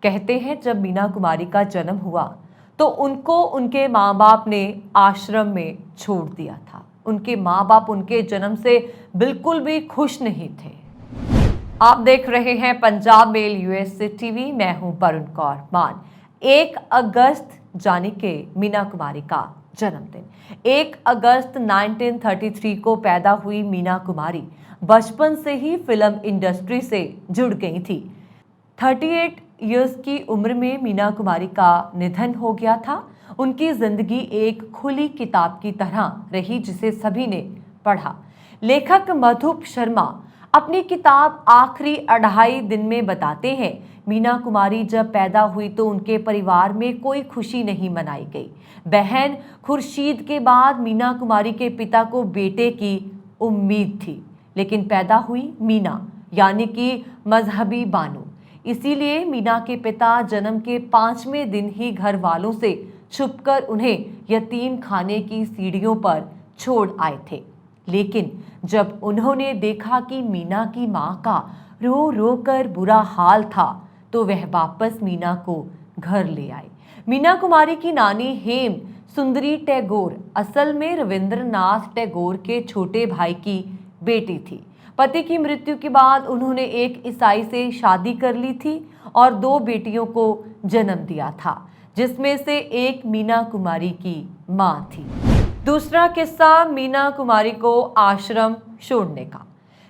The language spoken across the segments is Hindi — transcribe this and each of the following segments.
कहते हैं जब मीना कुमारी का जन्म हुआ तो उनको उनके माँ बाप ने आश्रम में छोड़ दिया था। उनके माँ बाप उनके जन्म से बिल्कुल भी खुश नहीं थे। आप देख रहे हैं पंजाब मेल यूएसए टीवी। मैं हूं वरुण कौर मान। 1 अगस्त जाने के मीना कुमारी का जन्मदिन। 1 अगस्त 1933 को पैदा हुई मीना कुमारी बचपन से ही फिल्म इंडस्ट्री से जुड़ गई थी। 38 इयर्स की उम्र में मीना कुमारी का निधन हो गया था। उनकी जिंदगी एक खुली किताब की तरह रही जिसे सभी ने पढ़ा। लेखक मधुप शर्मा अपनी किताब आखिरी 2.5 दिन में बताते हैं, मीना कुमारी जब पैदा हुई तो उनके परिवार में कोई खुशी नहीं मनाई गई। बहन खुर्शीद के बाद मीना कुमारी के पिता को बेटे की उम्मीद थी, लेकिन पैदा हुई मीना यानी कि मजहबी बानो। इसीलिए मीना के पिता जन्म के 5वें दिन ही घर वालों से छुपकर उन्हें यतीम खाने की सीढ़ियों पर छोड़ आए थे। लेकिन जब उन्होंने देखा कि मीना की मां का रो रो कर बुरा हाल था तो वह वापस मीना को घर ले आए। मीना कुमारी की नानी हेम सुंदरी टैगोर असल में रविंद्रनाथ टैगोर के छोटे भाई की बेटी थी। पति की मृत्यु के बाद उन्होंने एक ईसाई से शादी कर ली थी और 2 बेटियों को जन्म दिया था, जिसमें से एक मीना कुमारी की मां थी। दूसरा किस्सा मीना कुमारी को आश्रम छोड़ने का।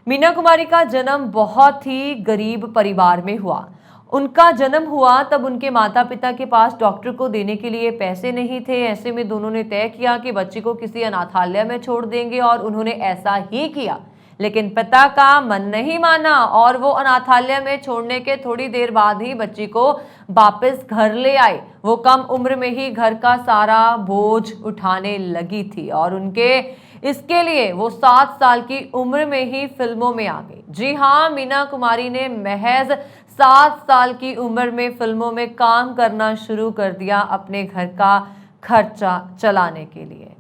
मीना कुमारी का जन्म बहुत ही गरीब परिवार में हुआ। उनका जन्म हुआ तब उनके माता पिता के पास डॉक्टर को देने के लिए पैसे नहीं थे। ऐसे में दोनों ने तय किया कि बच्ची को किसी अनाथालय में छोड़ देंगे और उन्होंने ऐसा ही किया। लेकिन पिता का मन नहीं माना और वो अनाथालय में छोड़ने के थोड़ी देर बाद ही बच्ची को वापस घर ले आए। वो कम उम्र में ही घर का सारा बोझ उठाने लगी थी और उनके इसके लिए वो 7 साल की उम्र में ही फिल्मों में आ गई। जी हाँ, मीना कुमारी ने महज 7 साल की उम्र में फिल्मों में काम करना शुरू कर दिया अपने घर का खर्चा चलाने के लिए।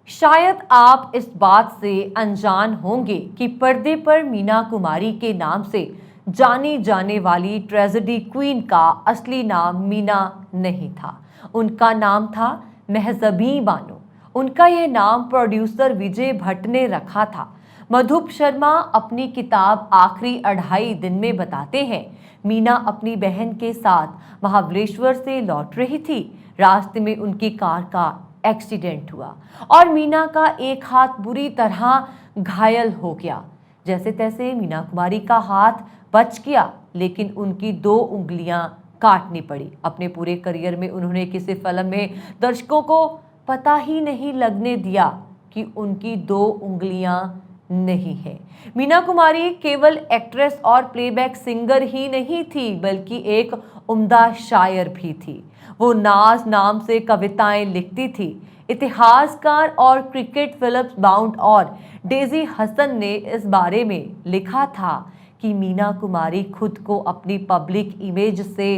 शायद आप इस बात से अनजान होंगे कि पर्दे पर मीना कुमारी के नाम से जानी जाने वाली ट्रेजेडी क्वीन का असली नाम मीना नहीं था। उनका नाम था महजबी बानो। उनका यह नाम प्रोड्यूसर विजय भट्ट ने रखा था। मधुप शर्मा अपनी किताब आखिरी 2.5 दिन में बताते हैं, मीना अपनी बहन के साथ महाबलेश्वर से लौट रही थी। रास्ते में उनकी कार का एक्सीडेंट हुआ और मीना का एक हाथ बुरी तरह घायल हो गया। जैसे तैसे मीना कुमारी का हाथ बच गया, लेकिन उनकी 2 उंगलियां काटनी पड़ी। अपने पूरे करियर में उन्होंने किसी फिल्म में दर्शकों को पता ही नहीं लगने दिया कि उनकी 2 उंगलियां नहीं है। मीना कुमारी केवल एक्ट्रेस और प्लेबैक सिंगर ही नहीं थी, बल्कि एक उम्दा शायर भी थी। वो नाज नाम से कविताएं लिखती थी। इतिहासकार और क्रिकेट फिलिप्स बाउंड और डेजी हसन ने इस बारे में लिखा था कि मीना कुमारी खुद को अपनी पब्लिक इमेज से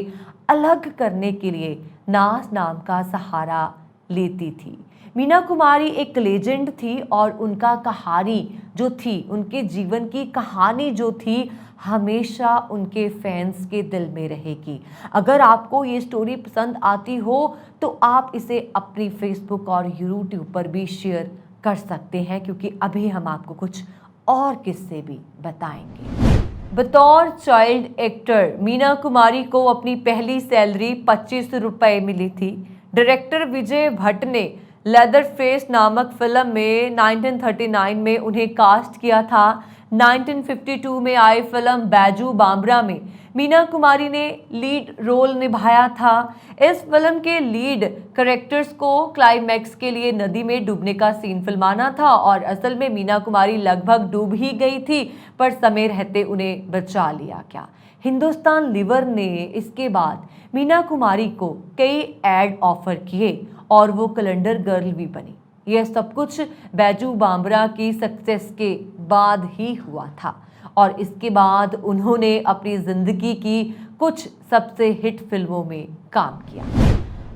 अलग करने के लिए नाज नाम का सहारा लेती थी। मीना कुमारी एक लेजेंड थी और उनका कहानी जो थी, उनके जीवन की कहानी जो थी, हमेशा उनके फैंस के दिल में रहेगी। अगर आपको ये स्टोरी पसंद आती हो तो आप इसे अपनी फेसबुक और यूट्यूब पर भी शेयर कर सकते हैं, क्योंकि अभी हम आपको कुछ और किस्से भी बताएंगे। बतौर चाइल्ड एक्टर मीना कुमारी को अपनी पहली सैलरी 25 रुपए मिली थी। डायरेक्टर विजय भट्ट ने लेदर फेस नामक फिल्म में 1939 में उन्हें कास्ट किया था। 1952 में आई फिल्म बैजू बांबरा में मीना कुमारी ने लीड रोल निभाया था। इस फिल्म के लीड कैरेक्टर्स को क्लाइमैक्स के लिए नदी में डूबने का सीन फिल्माना था और असल में मीना कुमारी लगभग डूब ही गई थी, पर समय रहते उन्हें बचा लिया गया। हिंदुस्तान लीवर ने इसके बाद मीना कुमारी को कई एड ऑफर किए और वो कैलेंडर गर्ल भी बनी। यह सब कुछ बैजू बांबरा की सक्सेस के बाद ही हुआ था और इसके बाद उन्होंने अपनी जिंदगी की कुछ सबसे हिट फिल्मों में काम किया।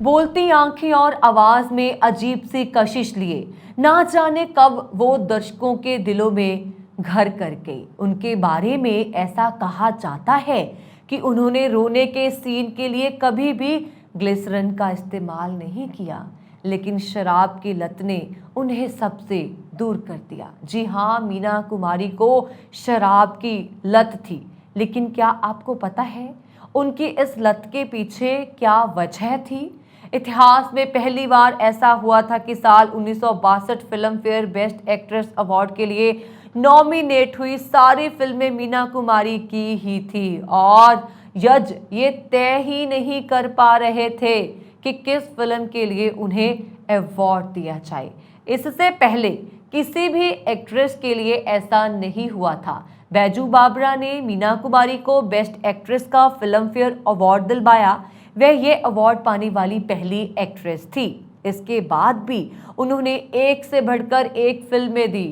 बोलती आंखें और आवाज में अजीब सी कशिश लिए ना जाने कब वो दर्शकों के दिलों में घर कर गई। उनके बारे में ऐसा कहा जाता है कि उन्होंने रोने के सीन के लिए कभी भी ग्लिसरीन का इस्तेमाल नहीं किया, लेकिन शराब की लत ने उन्हें सबसे दूर कर दिया। जी हाँ, मीना कुमारी को शराब की लत थी, लेकिन क्या आपको पता है उनकी इस लत के पीछे क्या वजह थी? इतिहास में पहली बार ऐसा हुआ था कि साल 1962 film fair best actress award के लिए नॉमिनेट हुई सारी फिल्में मीना कुमारी की ही थी और जज ये तय ही नहीं कर पा रहे थे कि किस फिल्म के लिए उन्हें अवार्ड दिया जाए। इससे पहले किसी भी एक्ट्रेस के लिए ऐसा नहीं हुआ था। बैजू बाबरा ने मीना कुमारी को बेस्ट एक्ट्रेस का फिल्म फेयर अवार्ड दिलवाया। वह ये अवार्ड पाने वाली पहली एक्ट्रेस थी। इसके बाद भी उन्होंने एक से बढ़कर एक फिल्में दी।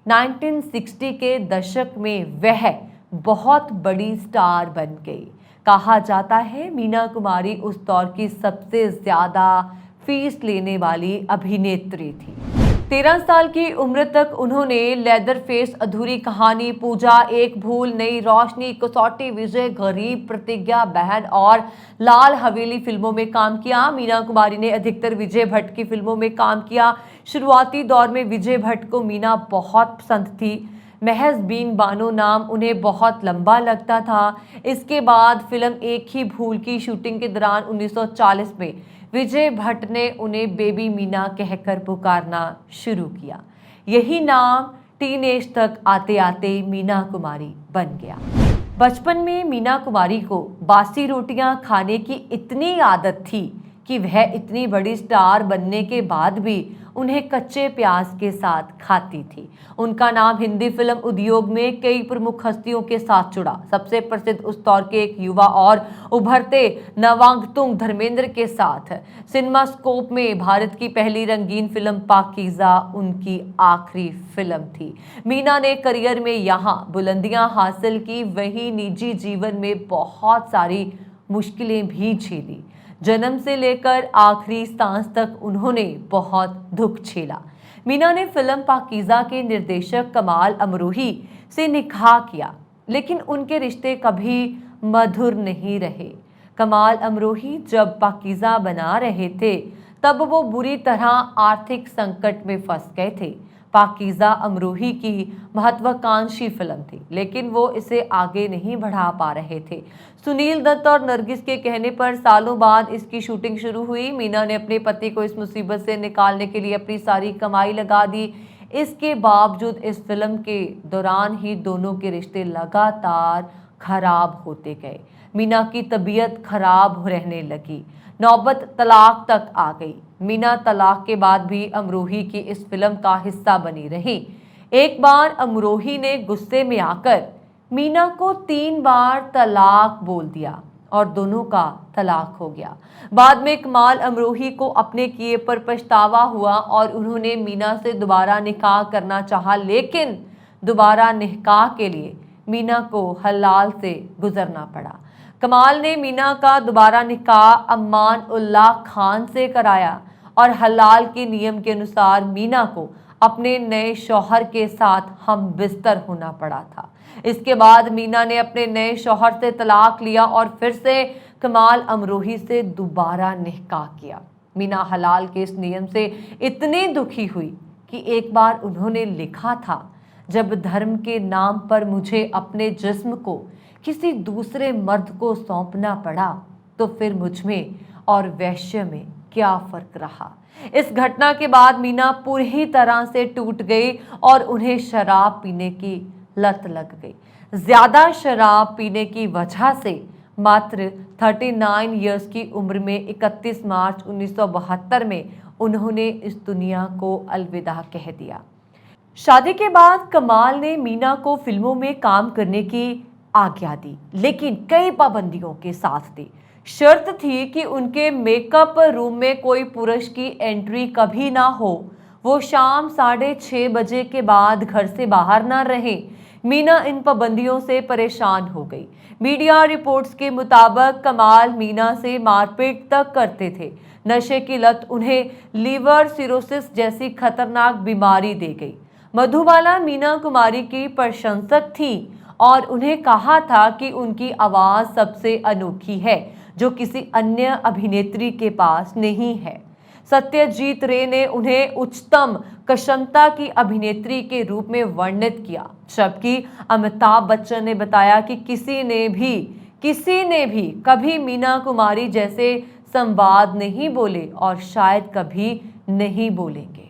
1960 के दशक में वह बहुत बड़ी स्टार बन गई। कहा जाता है मीना कुमारी उस दौर की सबसे ज्यादा फीस लेने वाली अभिनेत्री थी। 13 साल की उम्र तक उन्होंने लेदर फेस, अधूरी कहानी, पूजा, एक भूल, नई रोशनी, कसौटी, विजय, गरीब, प्रतिज्ञा, बहन और लाल हवेली फिल्मों में काम किया। मीना कुमारी ने अधिकतर विजय भट्ट की फिल्मों में काम किया। शुरुआती दौर में विजय भट्ट को मीना बहुत पसंद थी। महज बीन बानो नाम उन्हें बहुत लंबा लगता था। इसके बाद फिल्म एक ही भूल की शूटिंग के दौरान 1940 में विजय भट्ट ने उन्हें बेबी मीना कहकर पुकारना शुरू किया। यही नाम टीनेज तक आते आते मीना कुमारी बन गया। बचपन में मीना कुमारी को बासी रोटियां खाने की इतनी आदत थी कि वह इतनी बड़ी स्टार बनने के बाद भी उन्हें कच्चे प्याज के साथ खाती थी। उनका नाम हिंदी फिल्म उद्योग में कई प्रमुख हस्तियों के साथ जुड़ा। सबसे प्रसिद्ध उस दौर के एक युवा और उभरते नवांगतुंग धर्मेंद्र के साथ। सिनेमा स्कोप में भारत की पहली रंगीन फिल्म पाकीज़ा उनकी आखिरी फिल्म थी। मीना ने करियर में यहाँ बुलंदियां हासिल की, वहीं निजी जीवन में बहुत सारी मुश्किलें भी झेली। जन्म से लेकर आखिरी सांस तक उन्होंने बहुत दुख झेला। मीना ने फिल्म पाकीज़ा के निर्देशक कमाल अमरोही से निकाह किया, लेकिन उनके रिश्ते कभी मधुर नहीं रहे। कमाल अमरोही जब पाकीज़ा बना रहे थे तब वो बुरी तरह आर्थिक संकट में फंस गए थे। पाकीज़ा अमरोही की महत्वाकांक्षी फिल्म थी, लेकिन वो इसे आगे नहीं बढ़ा पा रहे थे। सुनील दत्त और नरगिस के कहने पर सालों बाद इसकी शूटिंग शुरू हुई। मीना ने अपने पति को इस मुसीबत से निकालने के लिए अपनी सारी कमाई लगा दी। इसके बावजूद इस फिल्म के दौरान ही दोनों के रिश्ते लगातार खराब होते गए। मीना की तबीयत खराब रहने लगी, नौबत तलाक तक आ गई। मीना तलाक के बाद भी अमरोही की इस फिल्म का हिस्सा बनी रही। एक बार अमरोही ने गुस्से में आकर मीना को 3 बार तलाक बोल दिया और दोनों का तलाक हो गया। बाद में कमाल अमरोही को अपने किए पर पछतावा हुआ और उन्होंने मीना से दोबारा निकाह करना चाहा, लेकिन दोबारा निकाह के लिए मीना को हलाल से गुजरना पड़ा। कमाल ने मीना का दोबारा निकाह अम्मान उल्लाह खान से कराया और हलाल के नियम के अनुसार मीना को अपने नए शौहर के साथ हम बिस्तर होना पड़ा था। इसके बाद मीना ने अपने नए शौहर से तलाक लिया और फिर से कमाल अमरोही से दोबारा निकाह किया। मीना हलाल के इस नियम से इतनी दुखी हुई कि एक बार उन्होंने लिखा था, जब धर्म के नाम पर मुझे अपने जिस्म को किसी दूसरे मर्द को सौंपना पड़ा तो फिर मुझमें और वैश्य में क्या फर्क रहा। इस घटना के बाद मीना पूरी तरह से टूट गई और उन्हें शराब पीने की लत लग गई। ज्यादा शराब पीने की वजह से मात्र 39 इयर्स की उम्र में 31 मार्च 1972 में उन्होंने इस दुनिया को अलविदा कह दिया। शादी के बाद कमाल ने मीना को फिल्मों में काम करने की आज्ञा दी, लेकिन कई पाबंदियों के साथ दी। शर्त थी कि उनके मेकअप रूम में कोई पुरुष की एंट्री कभी ना हो। वो शाम 6:30 बजे के बाद घर से बाहर ना रहे। मीना इन पाबंदियों से परेशान हो गई। मीडिया रिपोर्ट्स के मुताबिक कमाल मीना से मारपीट तक करते थे। नशे की लत उन्हें लीवर सिरोसिस जैसी खतरनाक बीमारी दे गई। मधुबाला मीना कुमारी की प्रशंसक थी और उन्हें कहा था कि उनकी आवाज सबसे अनोखी है जो किसी अन्य अभिनेत्री के पास नहीं है। सत्यजीत रे ने उन्हें उच्चतम क्षमता की अभिनेत्री के रूप में वर्णित किया, जबकि अमिताभ बच्चन ने बताया कि किसी ने भी कभी मीना कुमारी जैसे संवाद नहीं बोले और शायद कभी नहीं बोलेंगे।